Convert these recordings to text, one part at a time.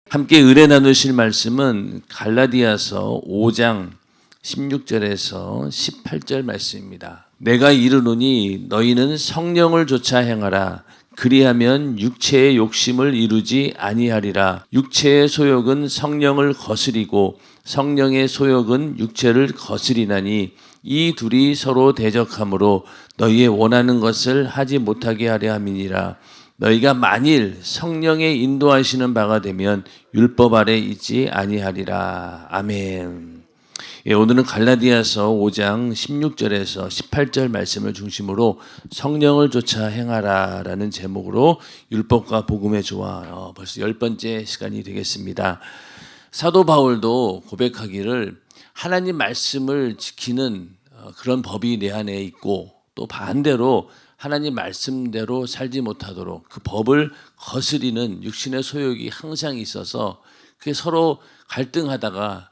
함께 은혜 나누실 말씀은 갈라디아서 5장 16절에서 18절 말씀입니다. 내가 이르노니 너희는 성령을 조차 행하라. 그리하면 육체의 욕심을 이루지 아니하리라. 육체의 소욕은 성령을 거스리고 성령의 소욕은 육체를 거스리나니 이 둘이 서로 대적하므로 너희의 원하는 것을 하지 못하게 하려 함이니라. 너희가 만일 성령의 인도하시는 바가 되면 율법 아래 있지 아니하리라. 아멘. 오늘은 갈라디아서 5장 16절에서 18절 말씀을 중심으로 성령을 조차 행하라 라는 제목으로 율법과 복음의 조화, 벌써 10번째 시간이 되겠습니다. 사도 바울도 고백하기를 하나님 말씀을 지키는 그런 법이 내 안에 있고, 또 반대로 하나님 말씀대로 살지 못하도록 그 법을 거스리는 육신의 소욕이 항상 있어서 그게 서로 갈등하다가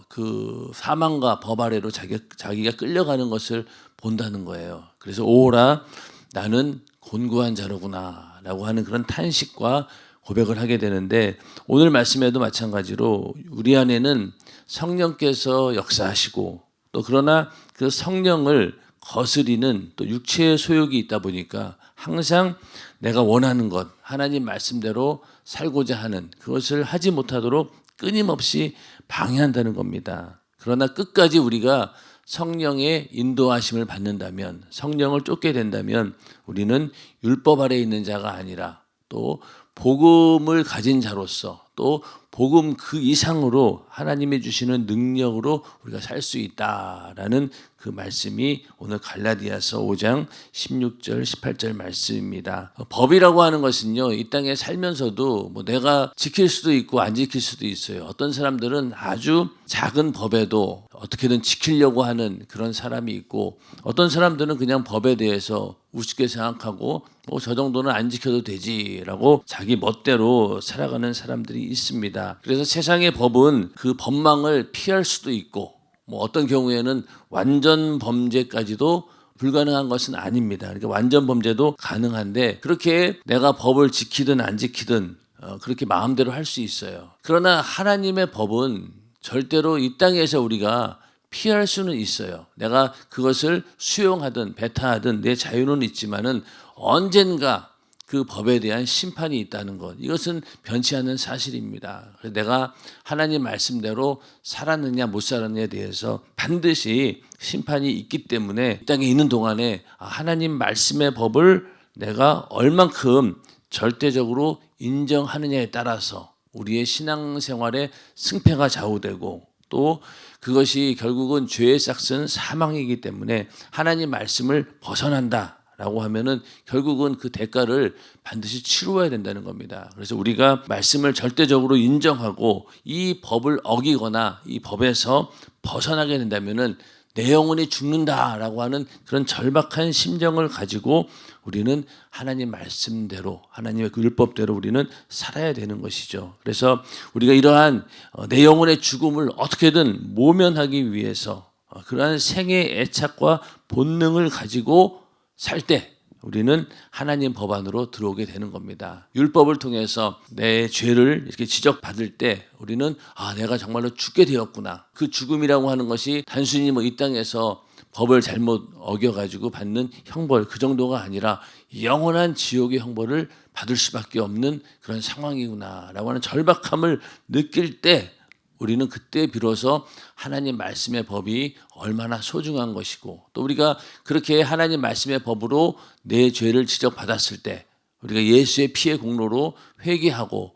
그 사망과 법 아래로 자기가 끌려가는 것을 본다는 거예요. 그래서 오라 나는 곤고한 자로구나 라고 하는 그런 탄식과 고백을 하게 되는데, 오늘 말씀에도 마찬가지로 우리 안에는 성령께서 역사하시고, 또 그러나 그 성령을 거스리는 또 육체의 소욕이 있다 보니까 항상 내가 원하는 것, 하나님 말씀대로 살고자 하는 그것을 하지 못하도록 끊임없이 방해한다는 겁니다. 그러나 끝까지 우리가 성령의 인도하심을 받는다면, 성령을 쫓게 된다면 우리는 율법 아래 있는 자가 아니라 또 복음을 가진 자로서, 또 복음 그 이상으로 하나님이 주시는 능력으로 우리가 살 수 있다라는 그 말씀이 오늘 갈라디아서 5장 16절 18절 말씀입니다. 법이라고 하는 것은요, 이 땅에 살면서도 뭐 내가 지킬 수도 있고 안 지킬 수도 있어요. 어떤 사람들은 아주 작은 법에도 어떻게든 지키려고 하는 그런 사람이 있고, 어떤 사람들은 그냥 법에 대해서 우습게 생각하고 뭐 저 정도는 안 지켜도 되지라고 자기 멋대로 살아가는 사람들이 있습니다. 그래서 세상의 법은 그 법망을 피할 수도 있고, 뭐 어떤 경우에는 완전 범죄까지도 불가능한 것은 아닙니다. 그러니까 완전 범죄도 가능한데, 그렇게 내가 법을 지키든 안 지키든 그렇게 마음대로 할 수 있어요. 그러나 하나님의 법은 절대로 이 땅에서 우리가 피할 수는 있어요. 내가 그것을 수용하든 배타하든 내 자유는 있지만은 언젠가 그 법에 대한 심판이 있다는 것, 이것은 변치 않는 사실입니다. 그래서 내가 하나님 말씀대로 살았느냐 못 살았느냐에 대해서 반드시 심판이 있기 때문에 이 땅에 있는 동안에 하나님 말씀의 법을 내가 얼만큼 절대적으로 인정하느냐에 따라서 우리의 신앙생활의 승패가 좌우되고, 또 그것이 결국은 죄의 싹은 사망이기 때문에 하나님 말씀을 벗어난다 라고 하면은 결국은 그 대가를 반드시 치루어야 된다는 겁니다. 그래서 우리가 말씀을 절대적으로 인정하고 이 법을 어기거나 이 법에서 벗어나게 된다면은 내 영혼이 죽는다라고 하는 그런 절박한 심정을 가지고 우리는 하나님 말씀대로, 하나님의 그 율법대로 우리는 살아야 되는 것이죠. 그래서 우리가 이러한 내 영혼의 죽음을 어떻게든 모면하기 위해서 그러한 생의 애착과 본능을 가지고 살 때 우리는 하나님 법 안으로 들어오게 되는 겁니다. 율법을 통해서 내 죄를 이렇게 지적받을 때 우리는 내가 정말로 죽게 되었구나. 그 죽음이라고 하는 것이 단순히 뭐 이 땅에서 법을 잘못 어겨가지고 받는 형벌, 그 정도가 아니라 영원한 지옥의 형벌을 받을 수밖에 없는 그런 상황이구나라고 하는 절박함을 느낄 때 우리는 그때 비로소 하나님 말씀의 법이 얼마나 소중한 것이고, 또 우리가 그렇게 하나님 말씀의 법으로 내 죄를 지적받았을 때 우리가 예수의 피의 공로로 회개하고,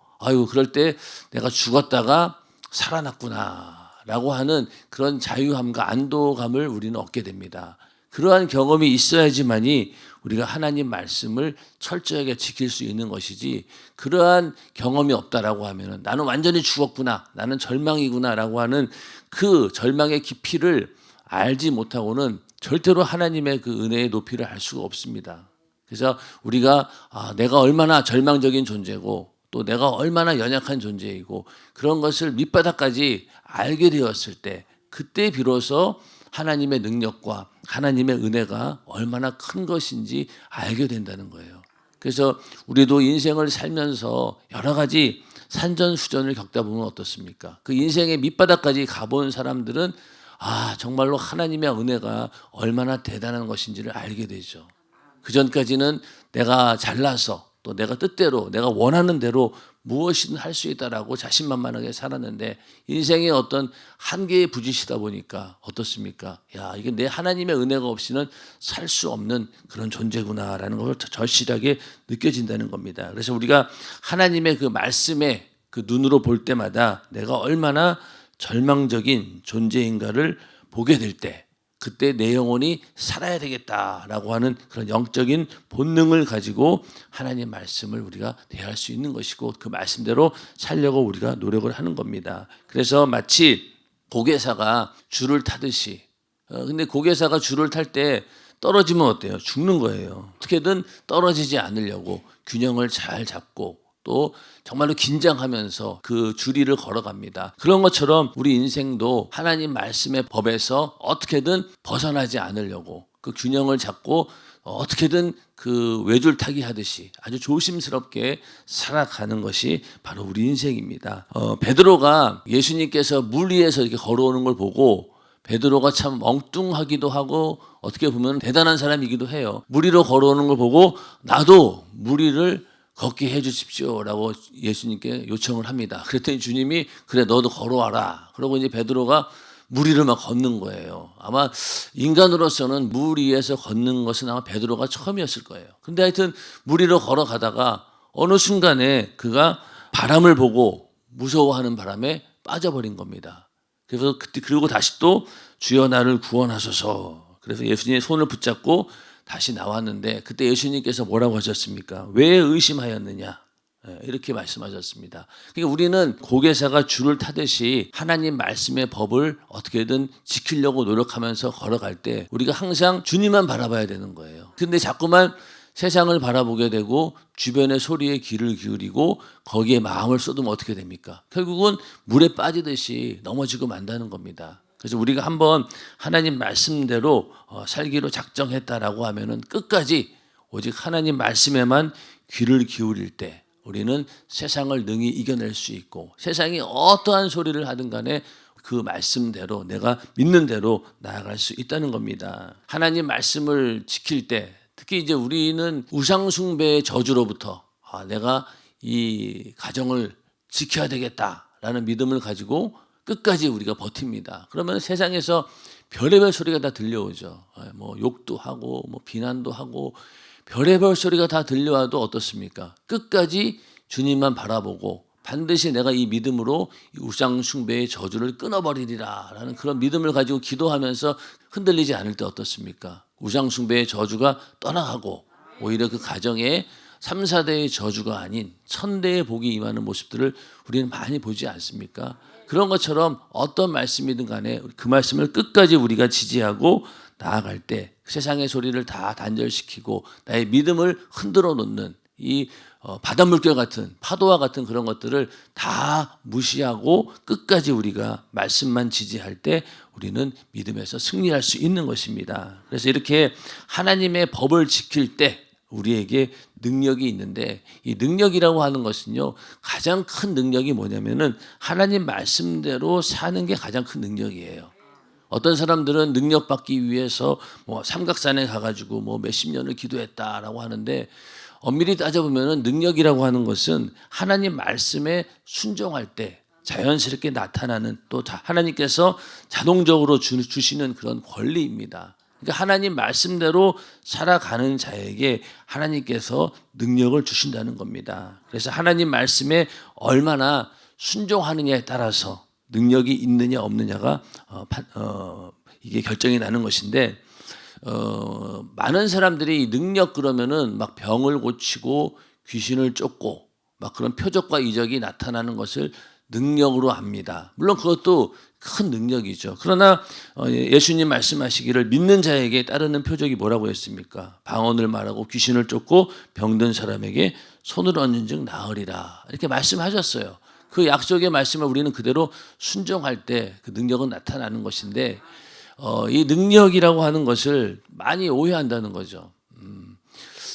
그럴 때 내가 죽었다가 살아났구나 라고 하는 그런 자유함과 안도감을 우리는 얻게 됩니다. 그러한 경험이 있어야지만이 우리가 하나님 말씀을 철저하게 지킬 수 있는 것이지, 그러한 경험이 없다라고 하면은 나는 완전히 죽었구나, 나는 절망이구나라고 하는 그 절망의 깊이를 알지 못하고는 절대로 하나님의 그 은혜의 높이를 알 수가 없습니다. 그래서 우리가 내가 얼마나 절망적인 존재고 또 내가 얼마나 연약한 존재이고 그런 것을 밑바닥까지 알게 되었을 때, 그때 비로소 하나님의 능력과 하나님의 은혜가 얼마나 큰 것인지 알게 된다는 거예요. 그래서 우리도 인생을 살면서 여러 가지 산전수전을 겪다 보면 어떻습니까? 그 인생의 밑바닥까지 가본 사람들은 정말로 하나님의 은혜가 얼마나 대단한 것인지를 알게 되죠. 그 전까지는 내가 잘나서 또 내가 뜻대로 내가 원하는 대로 무엇이든 할 수 있다라고 자신만만하게 살았는데 인생의 어떤 한계에 부딪히다 보니까 어떻습니까? 이게 내 하나님의 은혜가 없이는 살 수 없는 그런 존재구나라는 걸 절실하게 느껴진다는 겁니다. 그래서 우리가 하나님의 그 말씀에 그 눈으로 볼 때마다 내가 얼마나 절망적인 존재인가를 보게 될 때 그때 내 영혼이 살아야 되겠다라고 하는 그런 영적인 본능을 가지고 하나님 말씀을 우리가 대할 수 있는 것이고 그 말씀대로 살려고 우리가 노력을 하는 겁니다. 그래서 마치 고개사가 줄을 타듯이 근데 고개사가 줄을 탈 때 떨어지면 어때요? 죽는 거예요. 어떻게든 떨어지지 않으려고 균형을 잘 잡고 또 정말로 긴장하면서 그 주리를 걸어갑니다. 그런 것처럼 우리 인생도 하나님 말씀의 법에서 어떻게든 벗어나지 않으려고 그 균형을 잡고 어떻게든 그 외줄타기 하듯이 아주 조심스럽게 살아가는 것이 바로 우리 인생입니다. 베드로가 예수님께서 물 위에서 이렇게 걸어오는 걸 보고 베드로가 참 엉뚱하기도 하고 어떻게 보면 대단한 사람이기도 해요. 물 위로 걸어오는 걸 보고 나도 물 위를 걷게 해 주십시오라고 예수님께 요청을 합니다. 그랬더니 주님이 그래 너도 걸어와라. 그러고 이제 베드로가 물 위를 막 걷는 거예요. 아마 인간으로서는 물 위에서 걷는 것은 아마 베드로가 처음이었을 거예요. 근데 하여튼 물 위로 걸어가다가 어느 순간에 그가 바람을 보고 무서워하는 바람에 빠져버린 겁니다. 그래서 그때 그리고 다시 또 주여 나를 구원하소서. 그래서 예수님의 손을 붙잡고 다시 나왔는데 그때 예수님께서 뭐라고 하셨습니까? 왜 의심하였느냐? 이렇게 말씀하셨습니다. 그러니까 우리는 고개사가 줄을 타듯이 하나님 말씀의 법을 어떻게든 지키려고 노력하면서 걸어갈 때 우리가 항상 주님만 바라봐야 되는 거예요. 근데 자꾸만 세상을 바라보게 되고 주변의 소리에 귀를 기울이고 거기에 마음을 쏟으면 어떻게 됩니까? 결국은 물에 빠지듯이 넘어지고 만다는 겁니다. 그래서 우리가 한번 하나님 말씀대로 살기로 작정했다라고 하면은 끝까지 오직 하나님 말씀에만 귀를 기울일 때 우리는 세상을 능히 이겨낼 수 있고 세상이 어떠한 소리를 하든 간에 그 말씀대로 내가 믿는 대로 나아갈 수 있다는 겁니다. 하나님 말씀을 지킬 때 특히 이제 우리는 우상숭배의 저주로부터 내가 이 가정을 지켜야 되겠다라는 믿음을 가지고 끝까지 우리가 버팁니다. 그러면 세상에서 별의별 소리가 다 들려오죠. 뭐 욕도 하고 뭐 비난도 하고 별의별 소리가 다 들려와도 어떻습니까? 끝까지 주님만 바라보고 반드시 내가 이 믿음으로 우상 숭배의 저주를 끊어버리리라 라는 그런 믿음을 가지고 기도하면서 흔들리지 않을 때 어떻습니까? 우상 숭배의 저주가 떠나가고 오히려 그 가정에 3, 4대의 저주가 아닌 1000대의 복이 임하는 모습들을 우리는 많이 보지 않습니까? 그런 것처럼 어떤 말씀이든 간에 그 말씀을 끝까지 우리가 지지하고 나아갈 때 세상의 소리를 다 단절시키고 나의 믿음을 흔들어 놓는 이 바닷물결 같은 파도와 같은 그런 것들을 다 무시하고 끝까지 우리가 말씀만 지지할 때 우리는 믿음에서 승리할 수 있는 것입니다. 그래서 이렇게 하나님의 법을 지킬 때 우리에게 능력이 있는데 이 능력이라고 하는 것은요 가장 큰 능력이 뭐냐면은 하나님 말씀대로 사는 게 가장 큰 능력이에요. 어떤 사람들은 능력 받기 위해서 뭐 삼각산에 가가지고 뭐 몇십 년을 기도했다라고 하는데 엄밀히 따져보면은 능력이라고 하는 것은 하나님 말씀에 순종할 때 자연스럽게 나타나는 또 하나님께서 자동적으로 주시는 그런 권리입니다. 그러니까 하나님 말씀대로 살아가는 자에게 하나님께서 능력을 주신다는 겁니다. 그래서 하나님 말씀에 얼마나 순종하느냐에 따라서 능력이 있느냐 없느냐가 이게 결정이 나는 것인데 많은 사람들이 이 능력 그러면은 막 병을 고치고 귀신을 쫓고 막 그런 표적과 이적이 나타나는 것을 능력으로 압니다. 물론 그것도 큰 능력이죠. 그러나 예수님 말씀하시기를 믿는 자에게 따르는 표적이 뭐라고 했습니까? 방언을 말하고 귀신을 쫓고 병든 사람에게 손을 얹은 즉 나으리라 이렇게 말씀하셨어요. 그 약속의 말씀을 우리는 그대로 순종할 때 그 능력은 나타나는 것인데 이 능력이라고 하는 것을 많이 오해한다는 거죠.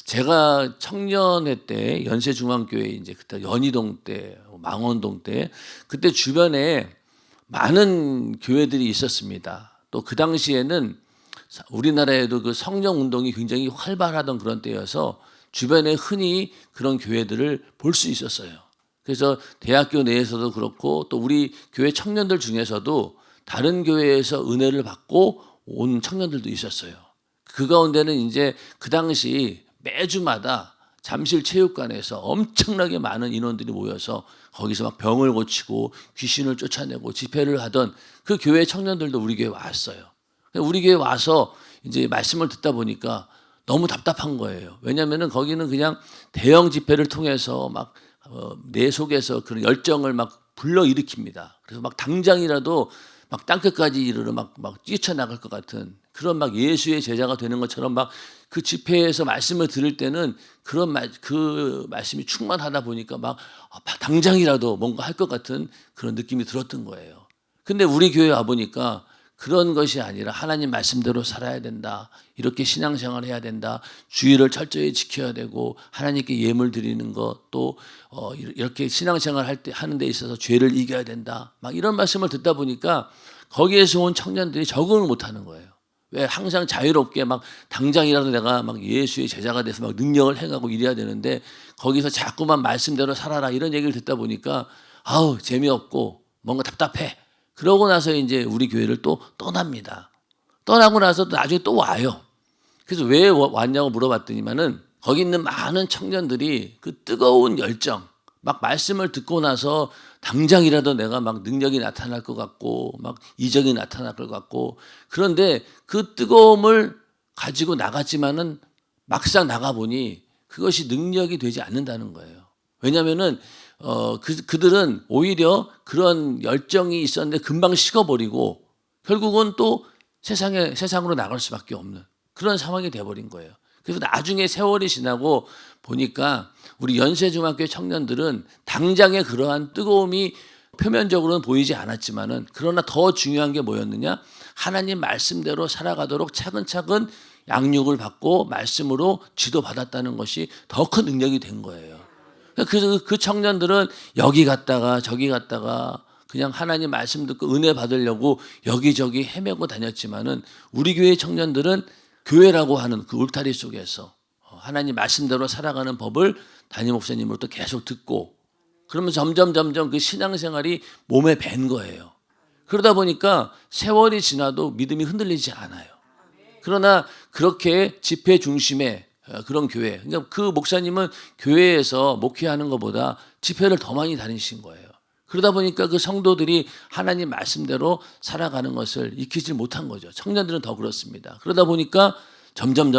제가 청년회 때 연세중앙교회 이제 그때 연희동 때 망원동 때 그때 주변에 많은 교회들이 있었습니다. 또 그 당시에는 우리나라에도 그 성령 운동이 굉장히 활발하던 그런 때여서 주변에 흔히 그런 교회들을 볼 수 있었어요. 그래서 대학교 내에서도 그렇고 또 우리 교회 청년들 중에서도 다른 교회에서 은혜를 받고 온 청년들도 있었어요. 그 가운데는 이제 그 당시 매주마다 잠실체육관에서 엄청나게 많은 인원들이 모여서 거기서 막 병을 고치고 귀신을 쫓아내고 집회를 하던 그 교회 청년들도 우리 교회 왔어요. 우리 교회 와서 이제 말씀을 듣다 보니까 너무 답답한 거예요. 왜냐하면은 거기는 그냥 대형 집회를 통해서 막 내 속에서 그런 열정을 막 불러일으킵니다. 그래서 막 당장이라도 막 땅끝까지 이르러 막 뛰쳐나갈 것 같은 그런 막 예수의 제자가 되는 것처럼 막 그 집회에서 말씀을 들을 때는 그 말씀이 충만하다 보니까 막 당장이라도 뭔가 할 것 같은 그런 느낌이 들었던 거예요. 근데 우리 교회 와 보니까 그런 것이 아니라 하나님 말씀대로 살아야 된다. 이렇게 신앙생활을 해야 된다. 주의를 철저히 지켜야 되고 하나님께 예물 드리는 것 또 이렇게 신앙생활 하는 데 있어서 죄를 이겨야 된다. 막 이런 말씀을 듣다 보니까 거기에서 온 청년들이 적응을 못하는 거예요. 왜 항상 자유롭게 막 당장이라도 내가 막 예수의 제자가 돼서 막 능력을 행하고 이래야 되는데 거기서 자꾸만 말씀대로 살아라 이런 얘기를 듣다 보니까 아우 재미없고 뭔가 답답해. 그러고 나서 이제 우리 교회를 또 떠납니다. 떠나고 나서 또 나중에 또 와요. 그래서 왜 왔냐고 물어봤더니만은 거기 있는 많은 청년들이 그 뜨거운 열정, 막 말씀을 듣고 나서 당장이라도 내가 막 능력이 나타날 것 같고 막 이적이 나타날 것 같고 그런데 그 뜨거움을 가지고 나갔지만은 막상 나가보니 그것이 능력이 되지 않는다는 거예요. 왜냐하면은 그들은 오히려 그런 열정이 있었는데 금방 식어버리고 결국은 또 세상으로 나갈 수밖에 없는 그런 상황이 돼버린 거예요. 그래서 나중에 세월이 지나고 보니까 우리 연세중학교 청년들은 당장의 그러한 뜨거움이 표면적으로는 보이지 않았지만은 그러나 더 중요한 게 뭐였느냐? 하나님 말씀대로 살아가도록 차근차근 양육을 받고 말씀으로 지도받았다는 것이 더 큰 능력이 된 거예요. 그래서 그 청년들은 여기 갔다가 저기 갔다가 그냥 하나님 말씀 듣고 은혜 받으려고 여기저기 헤매고 다녔지만은 우리 교회 청년들은 교회라고 하는 그 울타리 속에서 하나님 말씀대로 살아가는 법을 담임 목사님으로부터 계속 듣고 그러면 점점 그 신앙생활이 몸에 밴 거예요. 그러다 보니까 세월이 지나도 믿음이 흔들리지 않아요. 그러나 그렇게 집회 중심의 그런 교회, 그러니까 그 목사님은 교회에서 목회하는 것보다 집회를 더 많이 다니신 거예요. 그러다 보니까 그 성도들이 하나님 말씀대로 살아가는 것을 익히지 못한 거죠. 청년들은 더 그렇습니다. 그러다 보니까 점점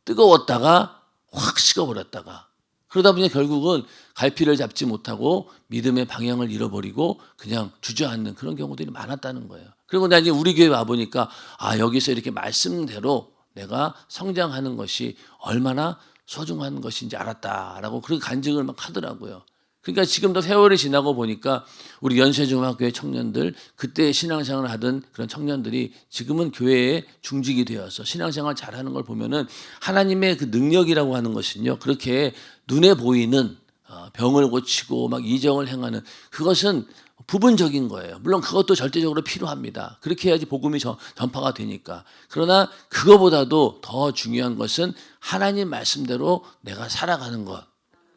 뜨거웠다가 확 식어버렸다가 그러다 보니 결국은 갈피를 잡지 못하고 믿음의 방향을 잃어버리고 그냥 주저앉는 그런 경우들이 많았다는 거예요. 그리고 나중에 우리 교회 와보니까 여기서 이렇게 말씀대로 내가 성장하는 것이 얼마나 소중한 것인지 알았다라고 그렇게 간증을 막 하더라고요. 그러니까 지금도 세월이 지나고 보니까 우리 연세중학교의 청년들 그때 신앙생활을 하던 그런 청년들이 지금은 교회에 중직이 되어서 신앙생활 잘하는 걸 보면은 하나님의 그 능력이라고 하는 것은요 그렇게 눈에 보이는 병을 고치고 막 이적을 행하는 그것은 부분적인 거예요. 물론 그것도 절대적으로 필요합니다. 그렇게 해야지 복음이 전파가 되니까. 그러나 그거보다도 더 중요한 것은 하나님 말씀대로 내가 살아가는 것.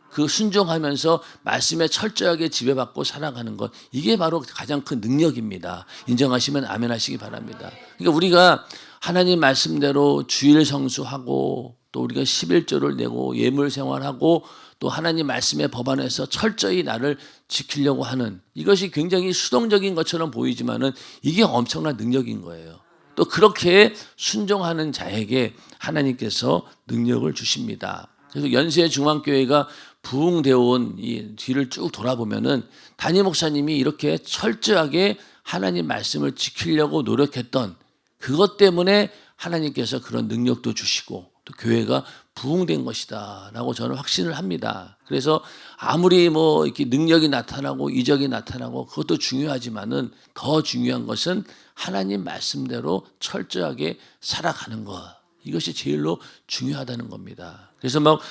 그 순종하면서 말씀에 철저하게 지배받고 살아가는 것. 이게 바로 가장 큰 능력입니다. 인정하시면 아멘 하시기 바랍니다. 그러니까 우리가 하나님 말씀대로 주일 성수하고 또 우리가 11조를 내고 예물 생활하고 또 하나님 말씀의 법 안에서 철저히 나를 지키려고 하는 이것이 굉장히 수동적인 것처럼 보이지만은 이게 엄청난 능력인 거예요. 또 그렇게 순종하는 자에게 하나님께서 능력을 주십니다. 그래서 연세중앙교회가 부흥되어 온 이 뒤를 쭉 돌아보면은 담임 목사님이 이렇게 철저하게 하나님 말씀을 지키려고 노력했던 그것 때문에 하나님께서 그런 능력도 주시고 또 교회가 부흥된 것이다라고 저는 확신을 합니다. 그래서 아무리 뭐 이렇게 능력이 나타나고 이적이 나타나고 그것도 중요하지만은 더 중요한 것은 하나님 말씀대로 철저하게 살아가는 것. 이것이 제일로 중요하다는 겁니다. 그래서 막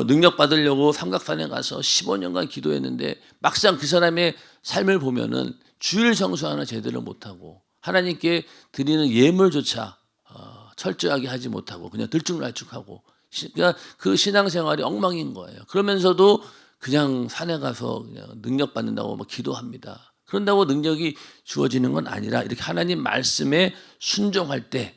능력 받으려고 삼각산에 가서 15년간 기도했는데 막상 그 사람의 삶을 보면은 주일 성수 하나 제대로 못하고 하나님께 드리는 예물조차 철저하게 하지 못하고 그냥 들쭉날쭉하고 그러니까 그 신앙생활이 엉망인 거예요. 그러면서도 그냥 산에 가서 그냥 능력 받는다고 막 기도합니다. 그런다고 능력이 주어지는 건 아니라 이렇게 하나님 말씀에 순종할 때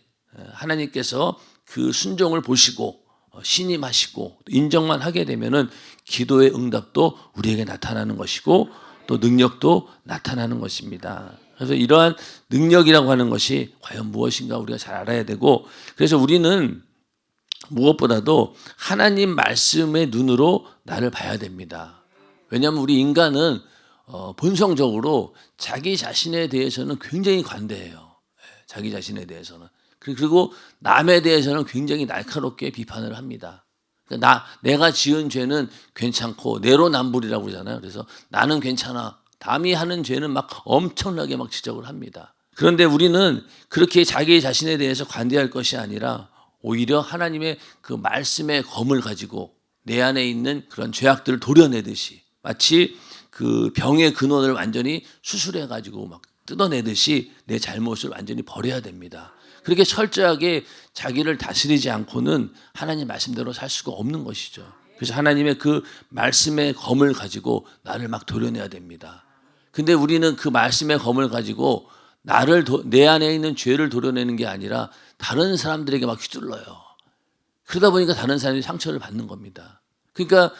하나님께서 그 순종을 보시고 신임하시고 인정만 하게 되면은 기도의 응답도 우리에게 나타나는 것이고 또 능력도 나타나는 것입니다. 그래서 이러한 능력이라고 하는 것이 과연 무엇인가 우리가 잘 알아야 되고 그래서 우리는 무엇보다도 하나님 말씀의 눈으로 나를 봐야 됩니다. 왜냐하면 우리 인간은 본성적으로 자기 자신에 대해서는 굉장히 관대해요. 자기 자신에 대해서는. 그리고 남에 대해서는 굉장히 날카롭게 비판을 합니다. 그러니까 내가 지은 죄는 괜찮고 내로남불이라고 그러잖아요. 그래서 나는 괜찮아. 남이 하는 죄는 막 엄청나게 막 지적을 합니다. 그런데 우리는 그렇게 자기 자신에 대해서 관대할 것이 아니라 오히려 하나님의 그 말씀의 검을 가지고 내 안에 있는 그런 죄악들을 도려내듯이 마치 그 병의 근원을 완전히 수술해 가지고 막 뜯어내듯이 내 잘못을 완전히 버려야 됩니다. 그렇게 철저하게 자기를 다스리지 않고는 하나님 말씀대로 살 수가 없는 것이죠. 그래서 하나님의 그 말씀의 검을 가지고 나를 막 도려내야 됩니다. 근데 우리는 그 말씀의 검을 가지고 내 안에 있는 죄를 도려내는 게 아니라 다른 사람들에게 막 휘둘러요. 그러다 보니까 다른 사람이 상처를 받는 겁니다. 그러니까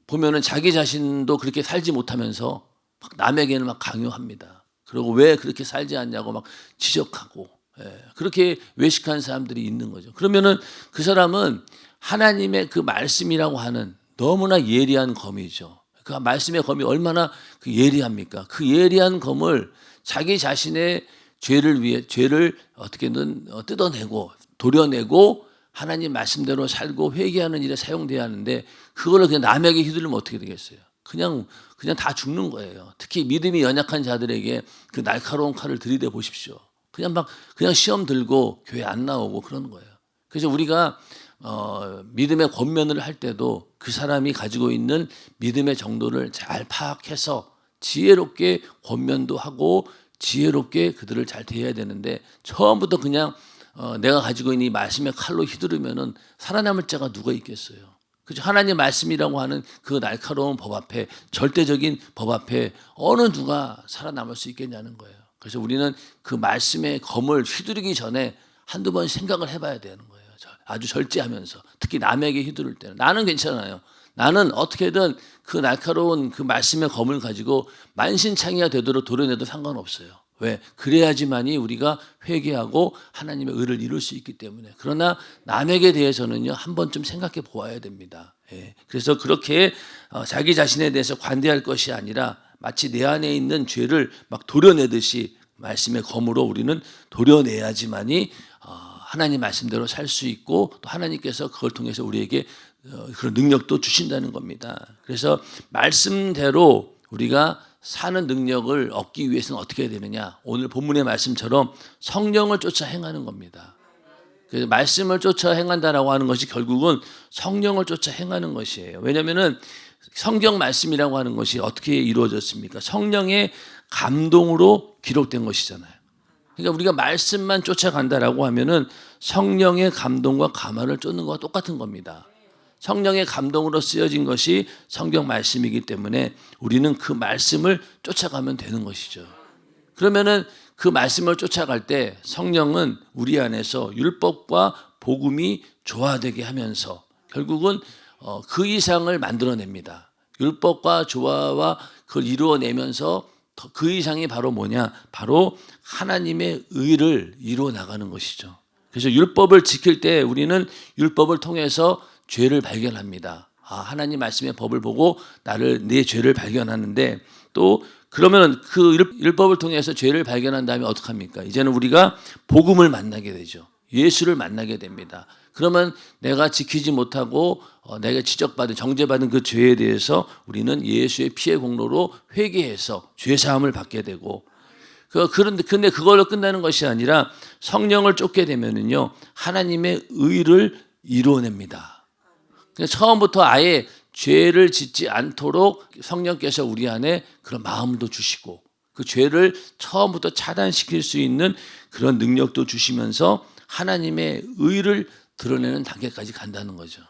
보면은 자기 자신도 그렇게 살지 못하면서 막 남에게는 막 강요합니다. 그리고 왜 그렇게 살지 않냐고 막 지적하고 그렇게 외식한 사람들이 있는 거죠. 그러면은 그 사람은 하나님의 그 말씀이라고 하는 너무나 예리한 검이죠. 그 말씀의 검이 얼마나 그 예리합니까? 그 예리한 검을 자기 자신의 죄를 어떻게든 뜯어내고 도려내고 하나님 말씀대로 살고 회개하는 일에 사용돼야 하는데 그걸 그냥 남에게 휘둘리면 어떻게 되겠어요? 그냥 다 죽는 거예요. 특히 믿음이 연약한 자들에게 그 날카로운 칼을 들이대 보십시오. 그냥 시험 들고 교회 안 나오고 그러는 거예요. 그래서 우리가 믿음의 권면을 할 때도 그 사람이 가지고 있는 믿음의 정도를 잘 파악해서 지혜롭게 권면도 하고 지혜롭게 그들을 잘 대해야 되는데 처음부터 그냥 내가 가지고 있는 이 말씀의 칼로 휘두르면은 살아남을 자가 누가 있겠어요? 그죠? 하나님 말씀이라고 하는 그 날카로운 법 앞에 절대적인 법 앞에 어느 누가 살아남을 수 있겠냐는 거예요. 그래서 우리는 그 말씀의 검을 휘두르기 전에 한두 번 생각을 해봐야 되는 거예요. 아주 절제하면서 특히 남에게 휘두를 때는 나는 괜찮아요. 나는 어떻게든 그 날카로운 그 말씀의 검을 가지고 만신창이가 되도록 도려내도 상관없어요. 왜? 그래야지만이 우리가 회개하고 하나님의 의를 이룰 수 있기 때문에. 그러나 남에게 대해서는요 한 번쯤 생각해 보아야 됩니다. 그래서 그렇게 자기 자신에 대해서 관대할 것이 아니라 마치 내 안에 있는 죄를 막 도려내듯이 말씀의 검으로 우리는 도려내야지만이 하나님 말씀대로 살 수 있고 또 하나님께서 그걸 통해서 우리에게 그런 능력도 주신다는 겁니다. 그래서 말씀대로 우리가 사는 능력을 얻기 위해서는 어떻게 해야 되느냐? 오늘 본문의 말씀처럼 성령을 쫓아 행하는 겁니다. 그래서 말씀을 쫓아 행한다라고 하는 것이 결국은 성령을 쫓아 행하는 것이에요. 왜냐하면은 성경 말씀이라고 하는 것이 어떻게 이루어졌습니까? 성령의 감동으로 기록된 것이잖아요. 그러니까 우리가 말씀만 쫓아간다라고 하면은 성령의 감동과 감화를 쫓는 것과 똑같은 겁니다. 성령의 감동으로 쓰여진 것이 성경 말씀이기 때문에 우리는 그 말씀을 쫓아가면 되는 것이죠. 그러면은 그 말씀을 쫓아갈 때 성령은 우리 안에서 율법과 복음이 조화되게 하면서 결국은 그 이상을 만들어냅니다. 율법과 조화와 그걸 이루어내면서 그 이상이 바로 뭐냐? 바로 하나님의 의를 이루어 나가는 것이죠. 그래서 율법을 지킬 때 우리는 율법을 통해서 죄를 발견합니다. 하나님 말씀의 법을 보고 내 죄를 발견하는데 또 그러면 그 율법을 통해서 죄를 발견한 다음에 어떡합니까? 이제는 우리가 복음을 만나게 되죠. 예수를 만나게 됩니다. 그러면 내가 지키지 못하고 내가 지적받은 정죄받은 그 죄에 대해서 우리는 예수의 피의 공로로 회개해서 죄 사함을 받게 되고 근데 그걸로 끝나는 것이 아니라 성령을 쫓게 되면은요, 하나님의 의를 이루어냅니다. 그러니까 처음부터 아예 죄를 짓지 않도록 성령께서 우리 안에 그런 마음도 주시고, 그 죄를 처음부터 차단시킬 수 있는 그런 능력도 주시면서 하나님의 의를 드러내는 단계까지 간다는 거죠.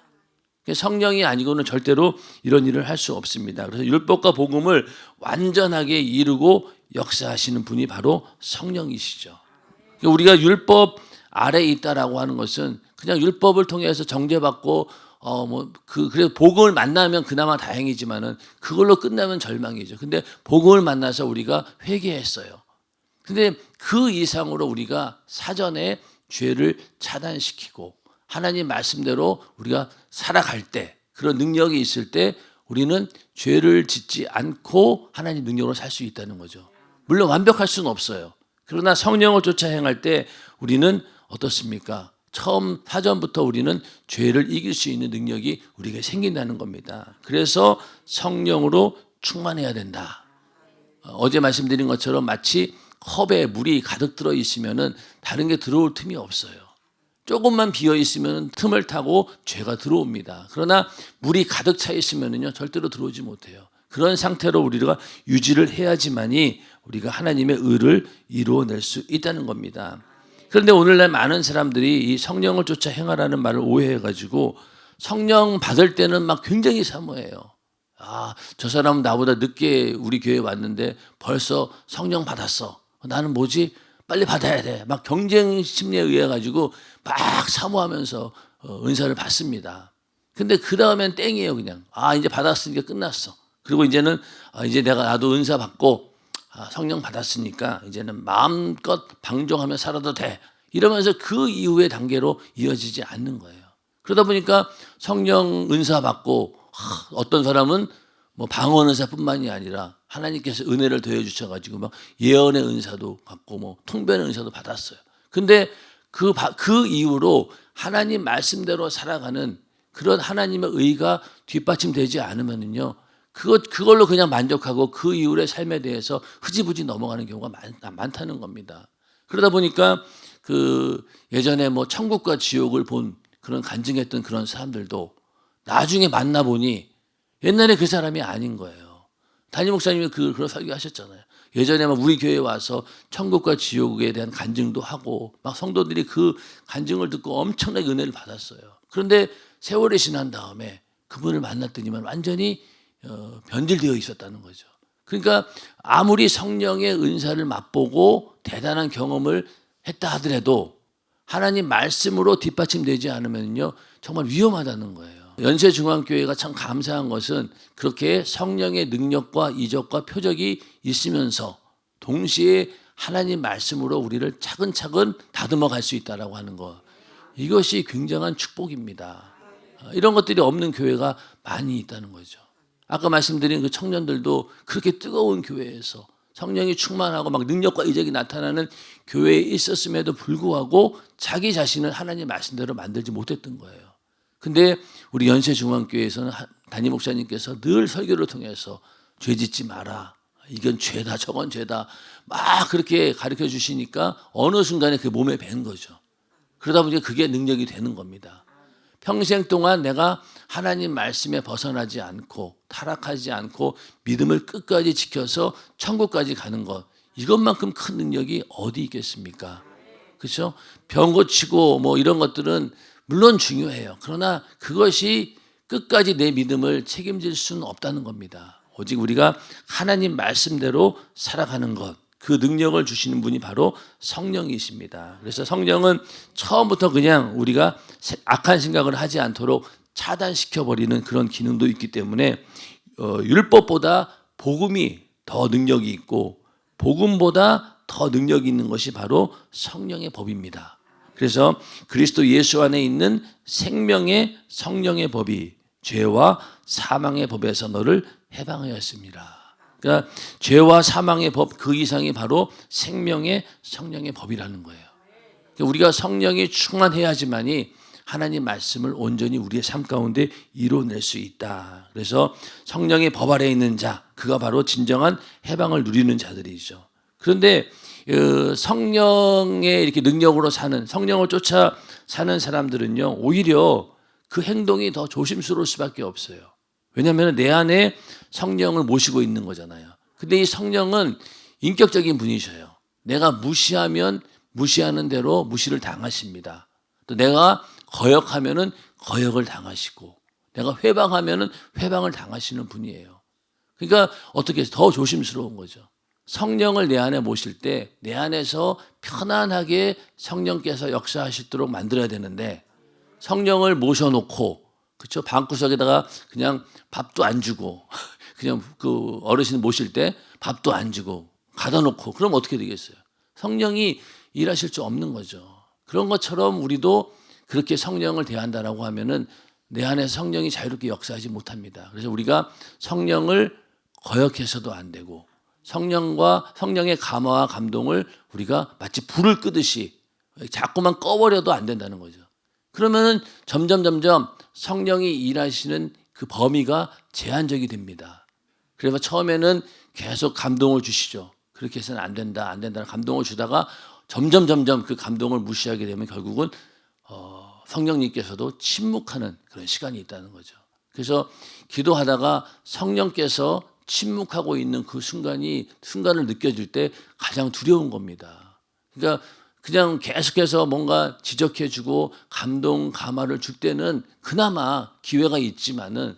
성령이 아니고는 절대로 이런 일을 할 수 없습니다. 그래서 율법과 복음을 완전하게 이루고 역사하시는 분이 바로 성령이시죠. 우리가 율법 아래에 있다라고 하는 것은 그냥 율법을 통해서 정죄받고 그래서 복음을 만나면 그나마 다행이지만은 그걸로 끝나면 절망이죠. 근데 복음을 만나서 우리가 회개했어요. 근데 그 이상으로 우리가 사전에 죄를 차단시키고 하나님 말씀대로 우리가 살아갈 때, 그런 능력이 있을 때 우리는 죄를 짓지 않고 하나님 능력으로 살 수 있다는 거죠. 물론 완벽할 수는 없어요. 그러나 성령을 쫓아 행할 때 우리는 어떻습니까? 처음 사전부터 우리는 죄를 이길 수 있는 능력이 우리에게 생긴다는 겁니다. 그래서 성령으로 충만해야 된다. 어제 말씀드린 것처럼 마치 컵에 물이 가득 들어 있으면은 다른 게 들어올 틈이 없어요. 조금만 비어 있으면 틈을 타고 죄가 들어옵니다. 그러나 물이 가득 차 있으면은요, 절대로 들어오지 못해요. 그런 상태로 우리가 유지를 해야지만이 우리가 하나님의 의를 이루어낼 수 있다는 겁니다. 그런데 오늘날 많은 사람들이 이 성령을 쫓아 행하라는 말을 오해해가지고 성령 받을 때는 막 굉장히 사모해요. 저 사람은 나보다 늦게 우리 교회에 왔는데 벌써 성령 받았어. 나는 뭐지? 빨리 받아야 돼. 막 경쟁 심리에 의해 가지고 막 사모하면서 은사를 받습니다. 근데 그 다음엔 땡이에요, 그냥. 이제 받았으니까 끝났어. 그리고 이제는 이제 나도 은사 받고 성령 받았으니까 이제는 마음껏 방종하며 살아도 돼. 이러면서 그 이후의 단계로 이어지지 않는 거예요. 그러다 보니까 성령 은사 받고 어떤 사람은 뭐 방언 은사뿐만이 아니라 하나님께서 은혜를 더해 주셔가지고 막 예언의 은사도 받고 뭐 통변의 은사도 받았어요. 근데 그 이후로 하나님 말씀대로 살아가는 그런 하나님의 의가 뒷받침되지 않으면은요, 그걸로 그냥 만족하고 그 이후의 삶에 대해서 흐지부지 넘어가는 경우가 많다는 겁니다. 그러다 보니까 예전에 뭐 천국과 지옥을 본 그런 간증했던 그런 사람들도 나중에 만나보니 옛날에 그 사람이 아닌 거예요. 담임 목사님이 그런 설교하셨잖아요. 예전에 막 우리 교회에 와서 천국과 지옥에 대한 간증도 하고 막 성도들이 그 간증을 듣고 엄청나게 은혜를 받았어요. 그런데 세월이 지난 다음에 그분을 만났더니만 완전히 변질되어 있었다는 거죠. 그러니까 아무리 성령의 은사를 맛보고 대단한 경험을 했다 하더라도 하나님 말씀으로 뒷받침되지 않으면요, 정말 위험하다는 거예요. 연세중앙교회가 참 감사한 것은 그렇게 성령의 능력과 이적과 표적이 있으면서 동시에 하나님 말씀으로 우리를 차근차근 다듬어 갈 수 있다라고 하는 것, 이것이 굉장한 축복입니다. 이런 것들이 없는 교회가 많이 있다는 거죠. 아까 말씀드린 그 청년들도 그렇게 뜨거운 교회에서 성령이 충만하고 막 능력과 이적이 나타나는 교회에 있었음에도 불구하고 자기 자신을 하나님 말씀대로 만들지 못했던 거예요. 근데 우리 연세중앙교회에서는 담임 목사님께서 늘 설교를 통해서 죄 짓지 마라, 이건 죄다, 저건 죄다, 막 그렇게 가르쳐 주시니까 어느 순간에 그 몸에 밴 거죠. 그러다 보니까 그게 능력이 되는 겁니다. 평생 동안 내가 하나님 말씀에 벗어나지 않고 타락하지 않고 믿음을 끝까지 지켜서 천국까지 가는 것, 이것만큼 큰 능력이 어디 있겠습니까? 그렇죠? 병 고치고 뭐 이런 것들은 물론 중요해요. 그러나 그것이 끝까지 내 믿음을 책임질 수는 없다는 겁니다. 오직 우리가 하나님 말씀대로 살아가는 것, 그 능력을 주시는 분이 바로 성령이십니다. 그래서 성령은 처음부터 그냥 우리가 악한 생각을 하지 않도록 차단시켜버리는 그런 기능도 있기 때문에 율법보다 복음이 더 능력이 있고 복음보다 더 능력이 있는 것이 바로 성령의 법입니다. 그래서 그리스도 예수 안에 있는 생명의 성령의 법이 죄와 사망의 법에서 너를 해방하였습니다. 그러니까 죄와 사망의 법 그 이상이 바로 생명의 성령의 법이라는 거예요. 그러니까 우리가 성령이 충만해야지만이 하나님 말씀을 온전히 우리의 삶 가운데 이루어낼 수 있다. 그래서 성령의 법 아래 있는 자, 그가 바로 진정한 해방을 누리는 자들이죠. 그런데 성령의 이렇게 능력으로 사는, 성령을 쫓아 사는 사람들은요, 오히려 그 행동이 더 조심스러울 수밖에 없어요. 왜냐하면 내 안에 성령을 모시고 있는 거잖아요. 근데 이 성령은 인격적인 분이셔요. 내가 무시하면 무시하는 대로 무시를 당하십니다. 또 내가 거역하면은 거역을 당하시고, 내가 회방하면은 회방을 당하시는 분이에요. 그러니까 어떻게 더 조심스러운 거죠. 성령을 내 안에 모실 때 내 안에서 편안하게 성령께서 역사하시도록 만들어야 되는데, 성령을 모셔놓고, 그렇죠? 방구석에다가 그냥 밥도 안 주고, 그냥 그 어르신 모실 때 밥도 안 주고 가다 놓고, 그럼 어떻게 되겠어요? 성령이 일하실 수 없는 거죠. 그런 것처럼 우리도 그렇게 성령을 대한다라고 하면은 내 안에 성령이 자유롭게 역사하지 못합니다. 그래서 우리가 성령을 거역해서도 안 되고, 성령의 감화와 감동을 우리가 마치 불을 끄듯이 자꾸만 꺼버려도 안 된다는 거죠. 그러면은 점점 성령이 일하시는 그 범위가 제한적이 됩니다. 그래서 처음에는 계속 감동을 주시죠. 그렇게 해서는 안 된다는 감동을 주다가 점점 그 감동을 무시하게 되면 결국은 성령님께서도 침묵하는 그런 시간이 있다는 거죠. 그래서 기도하다가 성령께서 침묵하고 있는 그 순간을 느껴질 때 가장 두려운 겁니다. 그러니까 그냥 계속해서 뭔가 지적해주고 감동, 감화를 줄 때는 그나마 기회가 있지만은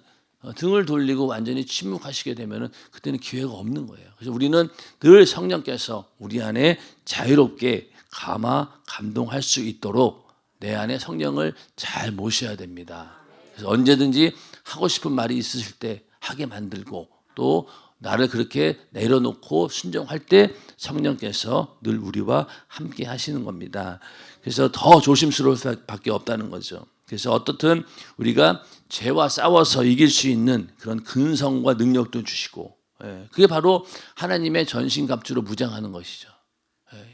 등을 돌리고 완전히 침묵하시게 되면은 그때는 기회가 없는 거예요. 그래서 우리는 늘 성령께서 우리 안에 자유롭게 감화, 감동할 수 있도록 내 안에 성령을 잘 모셔야 됩니다. 그래서 언제든지 하고 싶은 말이 있으실 때 하게 만들고, 또 나를 그렇게 내려놓고 순종할 때 성령께서 늘 우리와 함께 하시는 겁니다. 그래서 더 조심스러울 수밖에 없다는 거죠. 그래서 어떻든 우리가 죄와 싸워서 이길 수 있는 그런 근성과 능력도 주시고, 그게 바로 하나님의 전신갑주로 무장하는 것이죠.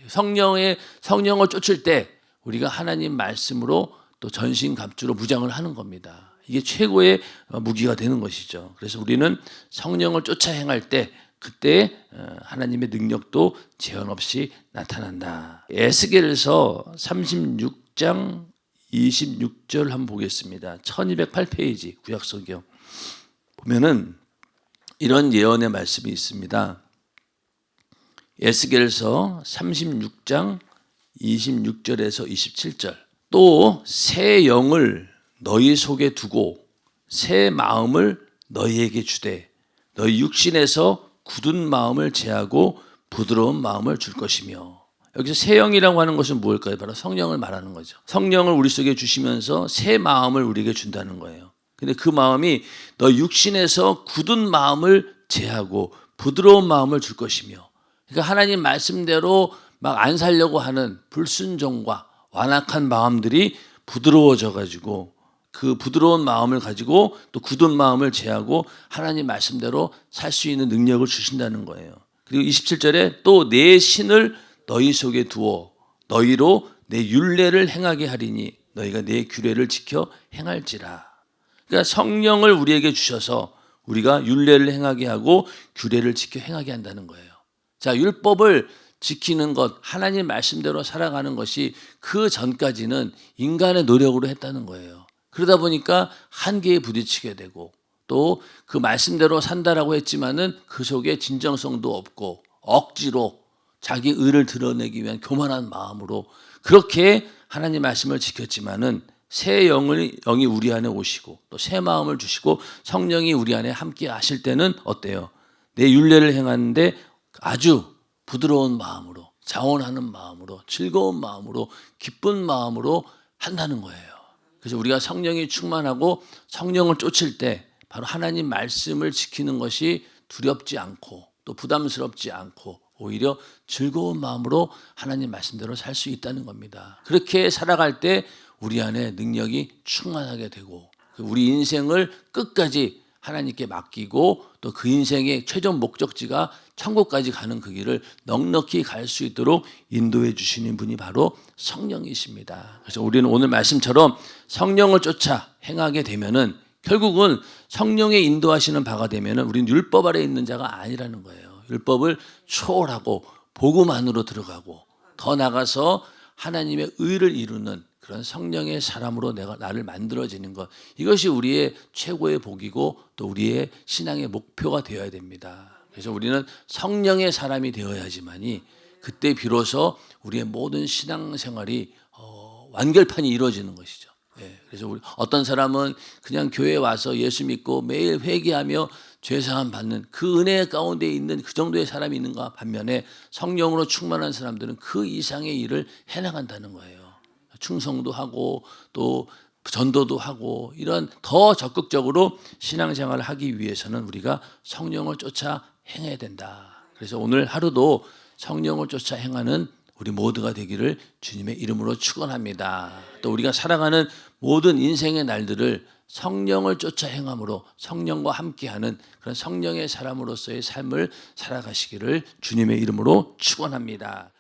성령을 쫓을 때 우리가 하나님 말씀으로 또 전신갑주로 무장을 하는 겁니다. 이게 최고의 무기가 되는 것이죠. 그래서 우리는 성령을 쫓아 행할 때 그때 하나님의 능력도 제한 없이 나타난다. 에스겔서 36장 26절 한번 보겠습니다. 1208페이지 구약성경 보면은 이런 예언의 말씀이 있습니다. 에스겔서 36장 26절에서 27절. 또 새 영을 너희 속에 두고 새 마음을 너희에게 주되 너희 육신에서 굳은 마음을 제하고 부드러운 마음을 줄 것이며. 여기서 새 영이라고 하는 것은 무엇일까요? 바로 성령을 말하는 거죠. 성령을 우리 속에 주시면서 새 마음을 우리에게 준다는 거예요. 근데 그 마음이 너희 육신에서 굳은 마음을 제하고 부드러운 마음을 줄 것이며. 그러니까 하나님 말씀대로 막 안 살려고 하는 불순종과 완악한 마음들이 부드러워져 가지고, 그 부드러운 마음을 가지고 또 굳은 마음을 제하고 하나님 말씀대로 살 수 있는 능력을 주신다는 거예요. 그리고 27절에 또 내 신을 너희 속에 두어 너희로 내 율례를 행하게 하리니 너희가 내 규례를 지켜 행할지라. 그러니까 성령을 우리에게 주셔서 우리가 율례를 행하게 하고 규례를 지켜 행하게 한다는 거예요. 자, 율법을 지키는 것, 하나님 말씀대로 살아가는 것이 그 전까지는 인간의 노력으로 했다는 거예요. 그러다 보니까 한계에 부딪히게 되고, 또 그 말씀대로 산다라고 했지만은 그 속에 진정성도 없고 억지로 자기 의를 드러내기 위한 교만한 마음으로 그렇게 하나님 말씀을 지켰지만은 새 영이 우리 안에 오시고 또 새 마음을 주시고 성령이 우리 안에 함께 하실 때는 어때요? 내 율례를 행하는데 아주 부드러운 마음으로, 자원하는 마음으로, 즐거운 마음으로, 기쁜 마음으로 한다는 거예요. 그래서 우리가 성령이 충만하고 성령을 쫓을 때 바로 하나님 말씀을 지키는 것이 두렵지 않고 또 부담스럽지 않고 오히려 즐거운 마음으로 하나님 말씀대로 살 수 있다는 겁니다. 그렇게 살아갈 때 우리 안에 능력이 충만하게 되고 우리 인생을 끝까지 하나님께 맡기고 또 그 인생의 최종 목적지가 천국까지 가는 그 길을 넉넉히 갈 수 있도록 인도해 주시는 분이 바로 성령이십니다. 그래서 우리는 오늘 말씀처럼 성령을 쫓아 행하게 되면은 결국은 성령의 인도하시는 바가 되면은 우리는 율법 아래 있는 자가 아니라는 거예요. 율법을 초월하고 복음 안으로 들어가고 더 나가서 하나님의 의를 이루는 그런 성령의 사람으로 내가 나를 만들어지는 것, 이것이 우리의 최고의 복이고 또 우리의 신앙의 목표가 되어야 됩니다. 그래서 우리는 성령의 사람이 되어야지만이 그때 비로소 우리의 모든 신앙생활이 완결판이 이루어지는 것이죠. 그래서 우리 어떤 사람은 그냥 교회에 와서 예수 믿고 매일 회개하며 죄사함 받는 그 은혜 가운데 있는 그 정도의 사람이 있는가 반면에 성령으로 충만한 사람들은 그 이상의 일을 해나간다는 거예요. 충성도 하고 또 전도도 하고 이런 더 적극적으로 신앙생활을 하기 위해서는 우리가 성령을 쫓아 행해야 된다. 그래서 오늘 하루도 성령을 쫓아 행하는 우리 모두가 되기를 주님의 이름으로 축원합니다. 또 우리가 살아가는 모든 인생의 날들을 성령을 쫓아 행함으로 성령과 함께하는 그런 성령의 사람으로서의 삶을 살아가시기를 주님의 이름으로 축원합니다.